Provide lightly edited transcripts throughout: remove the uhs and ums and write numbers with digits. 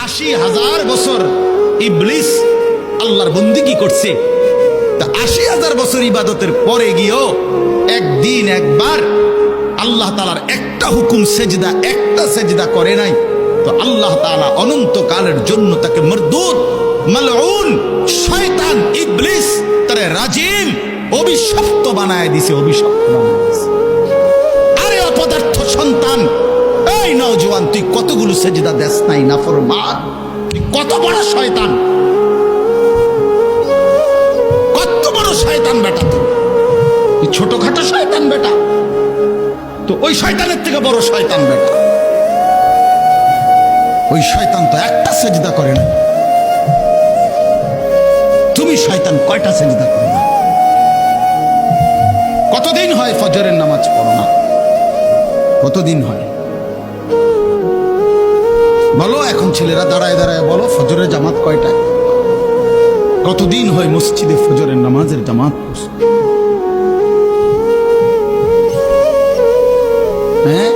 80,000 বছর ইবলিস আল্লাহর বন্দেগী করছে। তা 80,000 বছর ইবাদতের পরে গিয়েও একদিন একবার আল্লাহ তাআলার একটা হুকুম সেজদা, একটা সেজদা করে নাই। তো আল্লাহ তাআলা অনন্তকালের জন্য তাকে মরদুদ, মালউন, শয়তান, ইবলিস তারে রাজিম, অভিশপ্ত বানায় দিছে, অভিশপ্ত বানায় দিছে। আরে অপদার্থ সন্তান, এই নওজোয়ান, তুই কতগুলো সেজদা দেস নাই নাফরমান? তুই কত বড় শয়তান, কত বড় শয়তান বেটা! তুই ছোটখাটো শয়তান বেটা, তো ওই শয়তানের থেকে বড় শয়তান বেটা। ওই শয়তান তো একটা সেজদা করে না, তুমি শয়তান কয়টা সেজদা করো না? কতদিন হয় ফজরের নামাজ পড়ো না? কতদিন হয় বলো? এখন ছেলেরা দাঁড়ায় দাঁড়ায় বলো ফজরের জামাত কয়টায়? কতদিন হয় মসজিদে ফজরের নামাজের জামাত? হ্যাঁ,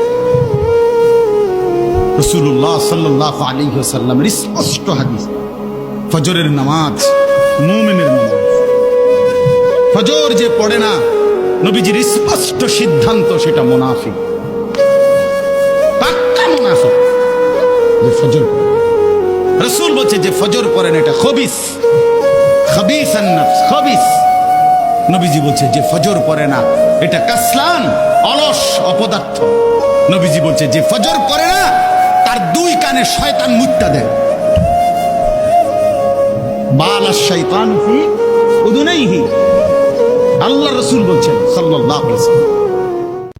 রাসূলুল্লাহ সাল্লাল্লাহু আলাইহি ওয়াসাল্লামের স্পষ্ট হাদিস, ফজরের নামাজ মুমিনের নামাজ। ফজর যে পড়ে না, নবীজির স্পষ্ট সিদ্ধান্ত, সেটা মুনাফিক, পাক্কা মুনাফিক। যে ফজর রাসূল বলছে যে ফজর পড়েন এটা খবিস, খবিসান নফস, খবিস। নবীজি বলছে যে ফজর পড়ে না এটা কাসলান, অলস, অপদার্থ। নবীজি বলছে যে ফজর পড়ে না তার দুই কানে শয়তান মুত্তা দেয়। বালাশ শাইতান ফি উযুনাইহি, আল্লাহ রাসূল বলছেন সাল্লাল্লাহু আলাইহি ওয়াসাল্লাম।